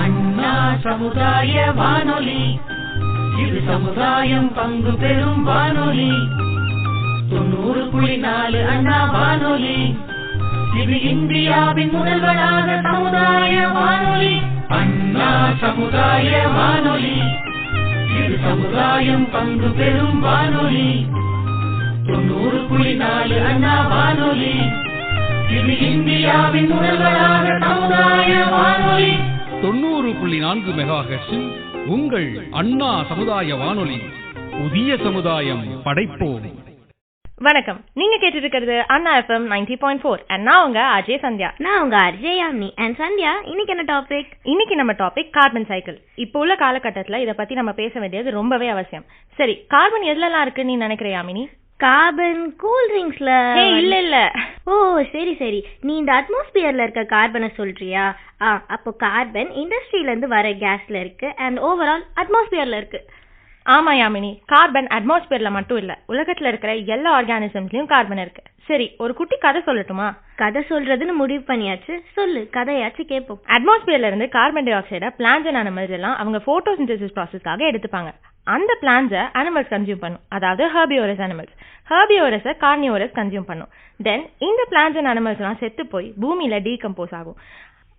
அண்ணா சமுதாய வானொலி, இது சமுதாயம் பங்கு பெறும் வானொலி. 90.4 அண்ணா வானொலி, இது இந்தியாவின் முதல்வராக சமுதாய வானொலி. அண்ணா சமுதாய வானொலி, இது சமுதாயம் பங்கு பெறும் வானொலி. 90.4 அண்ணா வானொலி, இது இந்தியாவின் முதல்வராக சமுதாய வானொலி. 90.4 மெகாஹெர்ட்ஸில் உங்கள் அண்ணா சமுதாய வானொலி. புதிய சமுதாயம் படைப்போம். வணக்கம், நீங்க கேட்டு இருக்கிறது அண்ணா FM 90.4 and நான் உங்க அஜய் சந்தியா. நான் உங்க அஜய் யாமினி. அண்ட் சந்தியா, இன்னைக்கு என்ன டாபிக்? இன்னைக்கு நம்ம டாபிக் கார்பன் சைக்கிள். இப்போ உள்ள காலகட்டத்துல இத பத்தி நம்ம பேச வேண்டியது ரொம்பவே அவசியம். சரி, கார்பன் எதுலலாம் இருக்குன்னு நீ நினைக்கிற யாமினி? கார்பன் கூல் ட்ரிங்க்ஸ்ல இல்ல. ஓ சரி, நீ இந்த அட்மாஸ்பியர்ல இருக்க கார்பனை சொல்றியா? அப்போ கார்பன் இண்டஸ்ட்ரியில இருந்து வர கேஸ்ல இருக்கு அண்ட் ஓவரால் அட்மாஸ்பியர்ல இருக்கு. ஆமா யாமினி, கார்பன் அட்மாஸ்பியர்ல மட்டும் இல்ல, உலகத்துல இருக்கிற எல்லா ஆர்கானிசம்ஸ்லயும் கார்பன் இருக்கு. சரி, ஒரு குட்டி கதை சொல்லட்டுமா? கதை சொல்றதுன்னு முடிவு பண்ணியாச்சு, சொல்லு, கதையாச்சு கேட்போம். அட்மாஸ்பியர்ல இருந்து கார்பன் டை ஆக்சைட பிளான்ட்ஸ் அண்ட் அனிமல்ஸ் எல்லாம் அவங்க போட்டோசிந்தசிஸ் ப்ராசஸ்க்காக எடுத்துப்பாங்க. அந்த பிளான்ட்ஸை அனிமல்ஸ் கன்சியூம் பண்ணும், அதாவது ஹெர்பிவோரஸ் அனிமல்ஸ். ஹெர்பிவோரஸை கார்னிவோரஸ் கன்சியூம் பண்ணும். தென் இந்த பிளான்ட்ஸ் அண்ட் அனிமல்ஸ் எல்லாம் செத்து போய் பூமியில டீகம்போஸ் ஆகும்.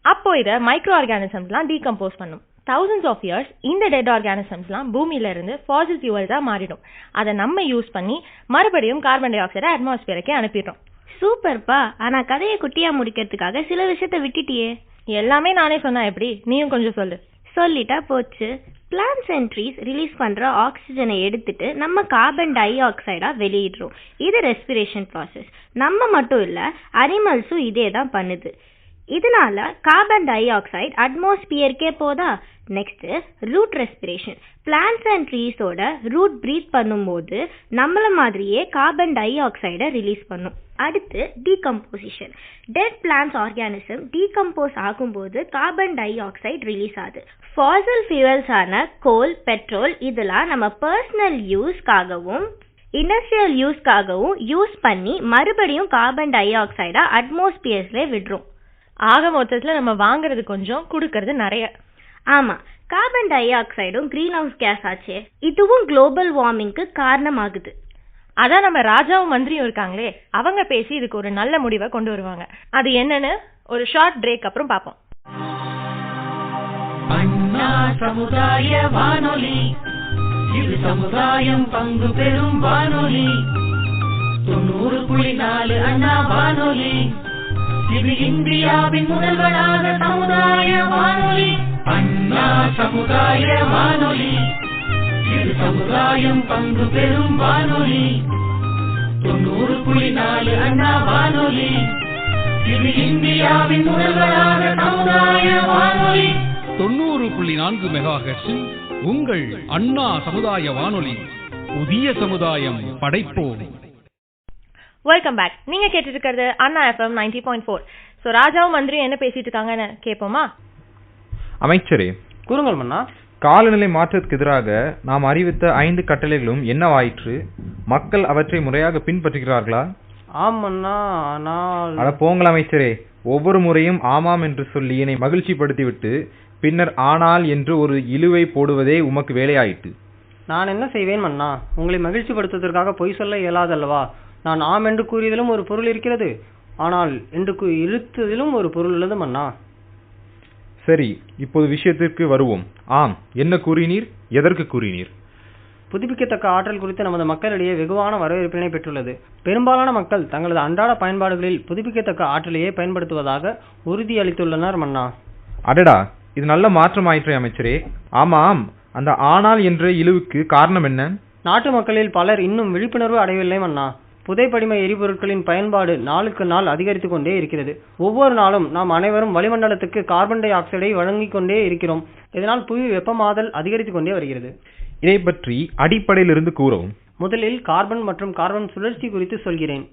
அப்போ இதை மைக்ரோ ஆர்கானிசம்ஸ்லாம் டீகம்போஸ் பண்ணும். thousands of years இந்த டெட் ஆர்கானிசம்ஸ்லாம் பூமியில இருந்து ஃபாசில் ஃபியூவல்ஸா மாறிடும். அதை நம்ம யூஸ் பண்ணி மறுபடியும் கார்பன் டை ஆக்சைடை அட்மாஸ்பியருக்கு அனுப்பிடுறோம். சூப்பர்ப்பா. ஆனா கதையை குட்டியா முடிக்கிறதுக்காக சில விஷயத்த விட்டுட்டியே. எல்லாமே நானே சொன்னா எப்படி? நீயும் கொஞ்சம் சொல்லு. சொல்லிட்டா போச்சு. பிளான்ட்ஸ் அண்ட் ட்ரீஸ் ரிலீஸ் பண்ற ஆக்சிஜனை எடுத்துட்டு நம்ம கார்பன் டை ஆக்சைடா வெளியிடுறோம். இது ரெஸ்பிரேஷன் ப்ராசஸ். நம்ம மட்டும் இல்ல, அனிமல்ஸும் இதே தான் பண்ணுது. இதனால கார்பன் டை ஆக்சைடு அட்மாஸ்பியருக்கே போதா. Next root respiration. Plants and ட்ரீஸோட ரூட் பிரீத் பண்ணும்போது நம்மள மாதிரியே கார்பன் டை ஆக்சைடை ரிலீஸ் பண்ணும். அடுத்து decomposition. Dead plants organism decompose ஆகும்போது கார்பன் டை ஆக்சைடு ரிலீஸ் ஆகுது. ஃபாசில் ஃபியூவல்ஸான கோல், பெட்ரோல் இதெல்லாம் நம்ம பர்சனல் யூஸ்க்காகவும் இண்டஸ்ட்ரியல் யூஸ்க்காகவும் யூஸ் பண்ணி மறுபடியும் கார்பன் டை ஆக்சைடா அட்மாஸ்பியர்ஸ்ல விடுறோம். ஆக மொத்தத்துல நம்ம வாங்குறது கொஞ்சம், கொடுக்கறது நிறைய. ஆமா, கார்பன் டை ஆக்சைடும் கிரீன் ஹவுஸ் கேஸ் ஆச்சே, இதுவும் குளோபல் வார்மிங்க்கு காரணமாகுது. அதான் நம்ம ராஜாவும் மந்திரியும் இருக்காங்களே, அவங்க பேசி இதுக்கு ஒரு நல்ல முடிவை கொண்டு வருவாங்க. அது என்னன்னு ஒரு ஷார்ட் பிரேக் அப்புறம் பார்ப்போம். அண்ணா சமுதாய வானொலி, இது சமுதாயம் பங்கு பெறும் வானொலி. 90.4 அண்ணா வானொலி, இது இந்தியாவின் முதல்வராக சமுதாய வானொலி. அண்ணா சமுதாய வானொலி, இது சமுதாயம் பங்கு பெறும் வானொலி. 90.4 அண்ணா வானொலி, இது இந்தியாவின் முதல்வராக சமுதாய வானொலி. 90.4 மெகாஹெர்ட்ஸில் உங்கள் அண்ணா சமுதாய வானொலி. புதிய சமுதாயம் படைப்போம். Welcome back. நீங்க கேட்டு இருக்கிறது அண்ணா FM 90.4. ஸோ ராஜாவும் மந்திரியும் என்ன பேசிட்டு இருக்காங்கன்னு கேட்போமா? அமைச்சரே, கூறுங்கள் மன்னா. காலநிலை மாற்றத்துக்கு எதிராக நாம் அறிவித்த 5 கட்டளைகளும் என்னவாயிற்று? மக்கள் அவற்றை முறையாக பின்பற்றுகிறார்களா? ஆம் மன்னா, ஆனால்... அட போங்கள் அமைச்சரே, ஒவ்வொரு முறையும் ஆமாம் என்று சொல்லி என்னை மகிழ்ச்சிப்படுத்திவிட்டு பின்னர் ஆனால் என்று ஒரு இழுவை போடுவதே உமக்கு வேலையாயிற்று. நான் என்ன செய்வேன் மன்னா? உங்களை மகிழ்ச்சிப்படுத்துவதற்காக பொய் சொல்ல இயலாதல்லவா? நான் ஆம் என்று கூறியதிலும் ஒரு பொருள் இருக்கிறது, ஆனால் என்று இழுத்ததிலும் ஒரு பொருள் உள்ளது மன்னா. சரி, இப்போது விஷயத்திற்கு வருவோம். ஆம், என்ன கூறினீர்? எதற்கு கூறினீர்? புதுப்பிக்கத்தக்க ஆற்றல் குறித்து நமது மக்களிடையே வெகுவான வரவேற்பினை பெற்றுள்ளது. பெரும்பாலான மக்கள் தங்களது அன்றாட பயன்பாடுகளில் புதுப்பிக்கத்தக்க ஆற்றலையே பயன்படுத்துவதாக உறுதியளித்துள்ளனர் மன்னா. அடடா, இது நல்ல மாற்றமாயிற்றே அமைச்சரே. ஆமாம், அந்த ஆனால் என்ற இழுவுக்கு காரணம் என்ன? நாட்டு மக்களில் பலர் இன்னும் விழிப்புணர்வு அடையவில்லை மன்னா. புதைப்படிம எரிபொருட்களின் பயன்பாடு நாளுக்கு நாள் அதிகரித்து கொண்டே இருக்கிறது. ஒவ்வொரு நாளும் நாம் அனைவரும் வளிமண்டலத்துக்கு கார்பன் டை ஆக்சைடை வழங்கிக் கொண்டே இருக்கிறோம். இதனால் புவி வெப்பமாதல் அதிகரித்து கொண்டே வருகிறது. இதை பற்றி அடிப்படையிலிருந்து கூறவும். முதலில் கார்பன் மற்றும் கார்பன் சுழற்சி குறித்து சொல்கிறேன்.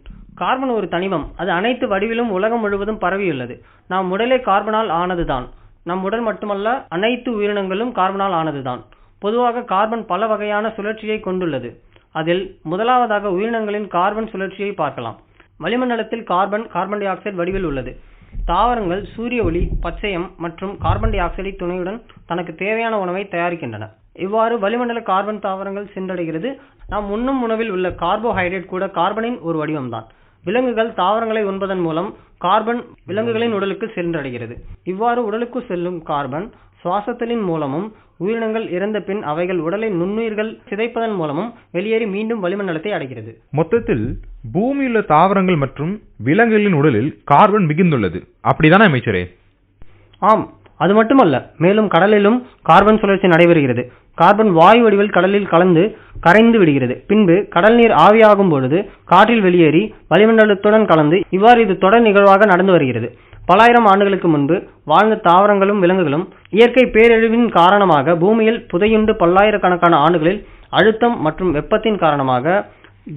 கார்பன் ஒரு தனிமம். அது அனைத்து வடிவிலும் உலகம் முழுவதும் பரவியுள்ளது. நாம் உடலே கார்பனால் ஆனதுதான். நம் உடல் மட்டுமல்ல, அனைத்து உயிரினங்களும் கார்பனால் ஆனதுதான். பொதுவாக கார்பன் பல வகையான சுழற்சியை கொண்டுள்ளது. அதில் முதலாவதாக உயிரினங்களின் கார்பன் சுழற்சியை பார்க்கலாம். வளிமண்டலத்தில் கார்பன் டை ஆக்சைடு வடிவில் உள்ளது. தாவரங்கள் சூரிய ஒளி, பச்சையம் மற்றும் கார்பன் டை ஆக்சைடு துணையுடன் தனக்கு தேவையான உணவை தயாரிக்கின்றன. இவ்வாறு வளிமண்டல கார்பன் தாவரங்கள் சென்றடைகிறது. நாம் உண்ணும் உணவில் உள்ள கார்போஹைட்ரேட் கூட கார்பனின் ஒரு வடிவம்தான். விலங்குகள் தாவரங்களை உண்பதன் மூலம் கார்பன் விலங்குகளின் உடலுக்கு சென்றடைகிறது. இவ்வாறு உடலுக்கு செல்லும் கார்பன் சுவாசத்தின் மூலமும் உயிரினங்கள் இறந்த பின் அவைகள் உடலை நுண்ணுயிர்கள் சிதைப்பதன் மூலமும் வெளியேறி மீண்டும் வளிமண்டலத்தை அடைகிறது. மொத்தத்தில் பூமியுள்ள தாவரங்கள் மற்றும் விலங்குகளின் உடலில் கார்பன் மிகுந்துள்ளது, அப்படிதானே அமைச்சரே? ஆம், அது மட்டுமல்ல, மேலும் கடலிலும் கார்பன் சுழற்சி நடைபெறுகிறது. கார்பன் வாயு வடிவில் கடலில் கலந்து கரைந்து விடுகிறது. பின்பு கடல் நீர் ஆவியாகும் பொழுது காற்றில் வெளியேறி வளிமண்டலத்துடன் கலந்து இவ்வாறு இது தொடர் நிகழ்வாக நடந்து வருகிறது. பலாயிரம் ஆண்டுகளுக்கு முன்பு வாழ்ந்த தாவரங்களும் விலங்குகளும் இயற்கை பேரழிவின் காரணமாக பூமியில் புதையுண்டு பல்லாயிரக்கணக்கான ஆண்டுகளில் அழுத்தம் மற்றும் வெப்பத்தின் காரணமாக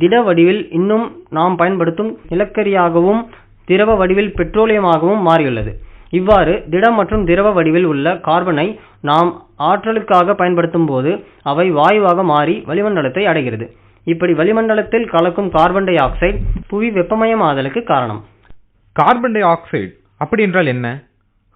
திட வடிவில் இன்னும் நாம் பயன்படுத்தும் நிலக்கரியாகவும் திரவ வடிவில் பெட்ரோலியமாகவும் மாறியுள்ளது. இவ்வாறு திடம் மற்றும் திரவ வடிவில் உள்ள கார்பனை நாம் ஆற்றலுக்காக பயன்படுத்தும் போது அவை வாயுவாக மாறி வளிமண்டலத்தை அடைகிறது. இப்படி வளிமண்டலத்தில் கலக்கும் கார்பன் டை ஆக்சைடு புவி வெப்பமயமாதலுக்கு காரணம். கார்பன் டை ஆக்சைடு அப்படி என்றால் என்ன?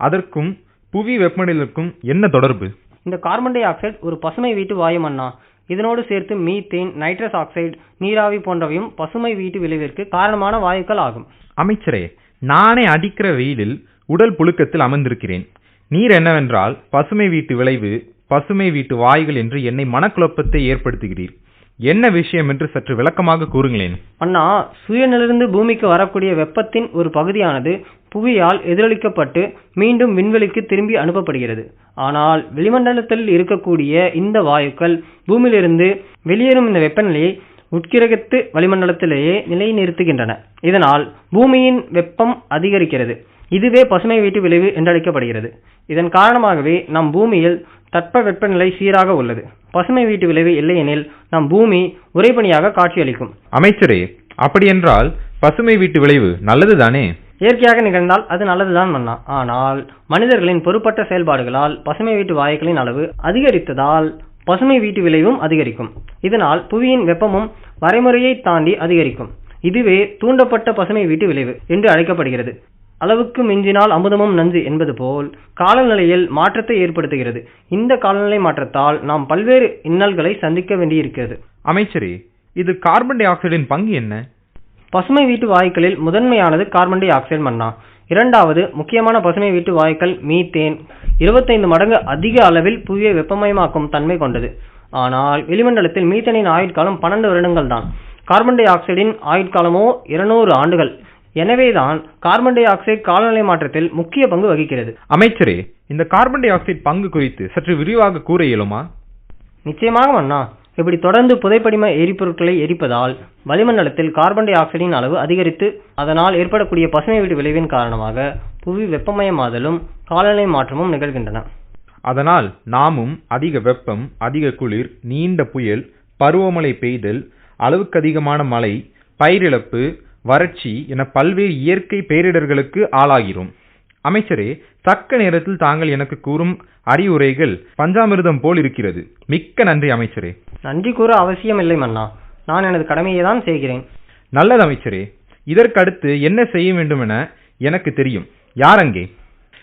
அதற்கும் புவி வெப்பநிலைக்கும் என்ன தொடர்பு? இந்த கார்பன் டை ஆக்சைடு ஒரு பசுமை வீட்டு வாயு மண்ணா. இதனோடு சேர்த்து மீத்தேன், நைட்ரஸ் ஆக்சைடு, நீராவி போன்றவையும் பசுமை வீட்டு விளைவிற்கு காரணமான வாயுக்கள் ஆகும். அமைச்சரே, நானே அடிக்கிற வெயிலில் உடல் புழுக்கத்தில் அமர்ந்திருக்கிறேன். நீர் என்னவென்றால் பசுமை வீட்டு விளைவு, பசுமை வீட்டு வாயுகள் என்று என்னை மனக்குழப்பத்தை ஏற்படுத்துகிறீர். என்ன விஷயம் என்று சற்று விளக்கமாக கூறுங்களேன். அண்ணா, சூரியனிலிருந்து பூமிக்கு வரக்கூடிய வெப்பத்தின் ஒரு பகுதியானது புவியால் எதிரொலிக்கப்பட்டு மீண்டும் விண்வெளிக்கு திரும்பி அனுப்பப்படுகிறது. ஆனால் வெளிமண்டலத்தில் இருக்கக்கூடிய இந்த வாயுக்கள் பூமியிலிருந்து வெளியேறும் இந்த வெப்பநிலையை உட்கிரகித்து வளிமண்டலத்திலேயே நிலைநிறுத்துகின்றன. இதனால் பூமியின் வெப்பம் அதிகரிக்கிறது. இதுவே பசுமை வீட்டு விளைவு என்றழைக்கப்படுகிறது. இதன் காரணமாகவே நம் பூமியில் தட்ப வெப்பநிலை சீராக உள்ளது. பசுமை வீட்டு விளைவு இல்லையெனில் நம் பூமி உறைபனியாக காட்சியளிக்கும். அமைச்சரே, அப்படியென்றால் பசுமை வீட்டு விளைவு நல்லதுதானே? இயற்கையாக நிகழ்ந்தால் அது நல்லதுதான் மன்னா. ஆனால் மனிதர்களின் பொறுப்பற்ற செயல்பாடுகளால் பசுமை வீட்டு வாயுக்களின் அளவு அதிகரித்ததால் பசுமை வீட்டு விளைவும் அதிகரிக்கும். இதனால் புவியின் வெப்பமும் வரைமுறையை தாண்டி அதிகரிக்கும். இதுவே தூண்டப்பட்ட பசுமை வீட்டு விளைவு என்று அழைக்கப்படுகிறது. அளவுக்கு மிஞ்சினால் அமுதமும் நஞ்சு என்பது போல் காலநிலையில் மாற்றத்தை ஏற்படுத்துகிறது. இந்த காலநிலை மாற்றத்தால் நாம் பல்வேறு இன்னல்களை சந்திக்க வேண்டியிருக்கிறது. அமைச்சரே, இது கார்பன் டை ஆக்சைடின் பங்கு என்ன? பசுமை வீட்டு வாயுக்களில் முதன்மையானது கார்பன் டை ஆக்சைடு மன்னா. இரண்டாவது முக்கியமான பசுமை வீட்டு வாயுக்கள் மீத்தேன். 25 மடங்கு அதிக அளவில் புவியை வெப்பமயமாக்கும் தன்மை கொண்டது. ஆனால் வெளிமண்டலத்தில் மீத்தேனின் ஆயுட்காலம் 12 வருடங்கள் தான். கார்பன் டை ஆக்சைடின் ஆயுட்காலமோ 200 ஆண்டுகள். எனவேதான் கார்பன் டை ஆக்சைடு காலநிலை மாற்றத்தில் முக்கிய பங்கு வகிக்கிறது. அமைச்சரே, இந்த கார்பன் டை ஆக்சைடு பங்கு குறித்து சற்று விரிவாக கூற இயலுமா? நிச்சயமாக மன்னா. இப்படி தொடர்ந்து புதைப்படிம எரிபொருட்களை எரிப்பதால் வளிமண்டலத்தில் கார்பன் டை ஆக்சைடின் அளவு அதிகரித்து அதனால் ஏற்படக்கூடிய பசுமை வீட்டு விளைவின் காரணமாக புவி வெப்பமயமாதலும் காலநிலை மாற்றமும் நிகழ்கின்றன. அதனால் நாமும் அதிக வெப்பம், அதிக குளிர், நீண்ட புயல், பருவமழை பெய்தல், அளவுக்கு அதிகமான மழை, பயிரிழப்பு, வறட்சி என பல்வேறு இயற்கை பேரிடர்களுக்கு ஆளாகிறோம். அமைச்சரே, தக்க நேரத்தில் தாங்கள் எனக்கு கூறும் அறிவுரைகள் பஞ்சாமிர்தம் போல் இருக்கிறது. மிக்க நன்றி அமைச்சரே. நன்றி கூற அவசியம் இல்லை மன்னா. நான் எனது கடமையை தான் செய்கிறேன். நல்லது அமைச்சரே. இதற்கடுத்து என்ன செய்ய வேண்டும் என எனக்கு தெரியும். யாரங்கே?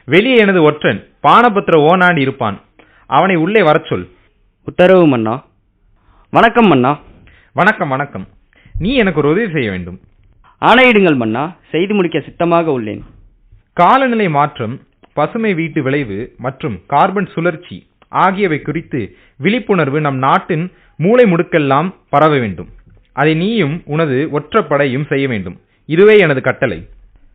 வெளியே எனது ஒற்றன் பானபத்திர ஓனாண்டி இருப்பான். அவனை உள்ளே வரச் சொல். உத்தரவு மன்னா. வணக்கம் மன்னா. வணக்கம் வணக்கம். நீ எனக்கு ஒரு உதவி செய்ய வேண்டும். ஆணையிடுங்கள் மன்னா. செய்து முடிக்க சித்தமாக உள்ளேன். காலநிலை மாற்றம், பசுமை வீட்டு விளைவு மற்றும் கார்பன் சுழற்சி ஆகியவை குறித்து விழிப்புணர்வு நம் நாட்டின் மூலை முடுக்கெல்லாம் பரவ வேண்டும். அதை நீயும் உனது ஒற்றப்படையும் செய்ய வேண்டும். இதுவே எனது கட்டளை.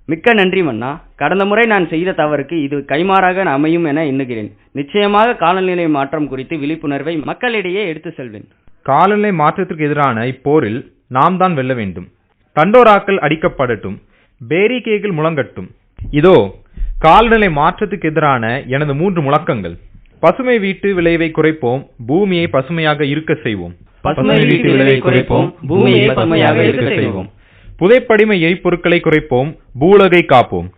மிக்க நன்றி மன்னா. கடந்த முறை நான் செய்த தவறுக்கு இது கைமாறாக அமையும் என எண்ணுகிறேன். நிச்சயமாக காலநிலை மாற்றம் குறித்து விழிப்புணர்வை மக்களிடையே எடுத்து செல்வேன். காலநிலை மாற்றத்திற்கு எதிரான இப்போரில் நாம் தான் வெல்ல வேண்டும். தண்டோராக்கள் அடிக்கப்படட்டும், பேரிகேகள் முழங்கட்டும். இதோ காலநிலை மாற்றத்துக்கு எதிரான எனது 3 முழக்கங்கள். பசுமை வீட்டு விளைவை குறைப்போம், பூமியை பசுமையாக இருக்க செய்வோம். பசுமை வீட்டு விளைவை குறைப்போம், பூமியை பசுமையாக இருக்க செய்வோம். புதைப்படிம எரிபொருட்களை குறைப்போம், பூலகை காப்போம்.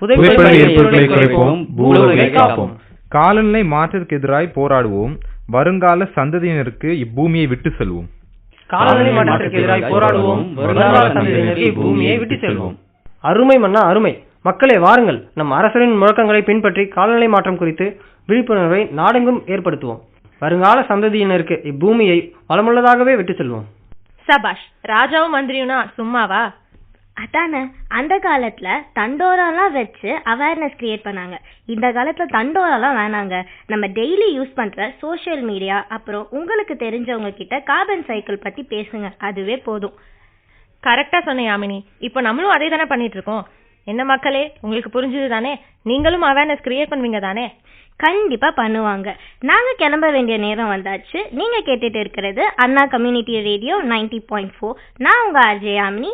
புதைப்படிம எரிபொருட்களை குறைப்போம், பூலகை காப்போம். காலநிலை மாற்றத்துக்கு எதிராய் போராடுவோம். வருங்கால சந்ததியினருக்கு இப்பூமியை விட்டு செல்வோம். காலநிலை மாற்றத்துக்கு எதிராக போராடுவோம். வருங்கால சந்ததியினருக்கு பூமியை விட்டு செல்வோம். அருமை மன்னா, அருமை. மக்களே வாருங்கள், நம் அரசரின் முழக்கங்களை பின்பற்றி காலநிலை மாற்றம் குறித்து விழிப்புணர்வை நாடெங்கும் ஏற்படுத்துவோம். வருங்கால சந்ததியினருக்கு இப்பூமியை வளமுள்ளதாகவே விட்டு செல்வோம். சபாஷ், ராஜாவும் மந்திரியும்னா சும்மாவா? அதானே, அந்த காலத்துல தண்டோராலாம் வச்சு அவேர்னஸ் கிரியேட் பண்ணாங்க. இந்த காலத்துல தண்டோராலாம் வேணாங்க. நம்ம டெய்லி யூஸ் பண்ற சோஷியல் மீடியா, அப்புறம் உங்களுக்கு தெரிஞ்சவங்க கிட்ட கார்பன் சைக்கிள் பத்தி பேசுங்க, அதுவே போதும். கரெக்டா சொன்ன யாமினி. இப்போ நம்மளும் அதே தானே பண்ணிட்டு இருக்கோம். என்ன மக்களே, உங்களுக்கு புரிஞ்சது தானே? நீங்களும் அவேர்னஸ் கிரியேட் பண்ணுவீங்க தானே? கண்டிப்பா பண்ணுவாங்க. நாங்க கிளம்ப வேண்டிய நேரம் வந்தாச்சு. நீங்க கேட்டுட்டு இருக்கிறது அண்ணா கம்யூனிட்டி ரேடியோ 90.4. நான் உங்க அஜய் யாமினி.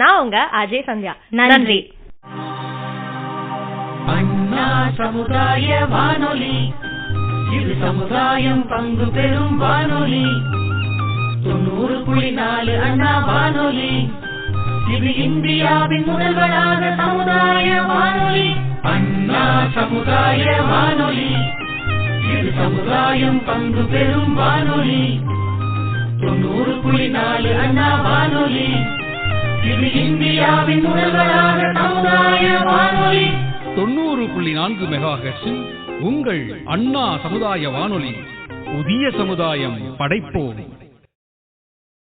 நான் உங்க அஜய் சந்தியா. நன்றி. அண்ணா சமுதாய வானொலி, இது சமுதாயம் பங்கு பெறும் வானொலி. 90.4 அண்ணா வானொலி, இது இந்தியாவின் முதல்வராக சமுதாய வானொலி. அண்ணா சமுதாய வானொலி, இது சமுதாயம் பங்கு பெறும் வானொலி. 90.4 அண்ணா வானொலி, இது இந்தியாவின் முதல்வராக சமுதாய வானொலி. 90.4 மெகாஹெர்ட்ஸில் உங்கள் அண்ணா சமுதாய வானொலி. புதிய சமுதாயம் படைப்போம்.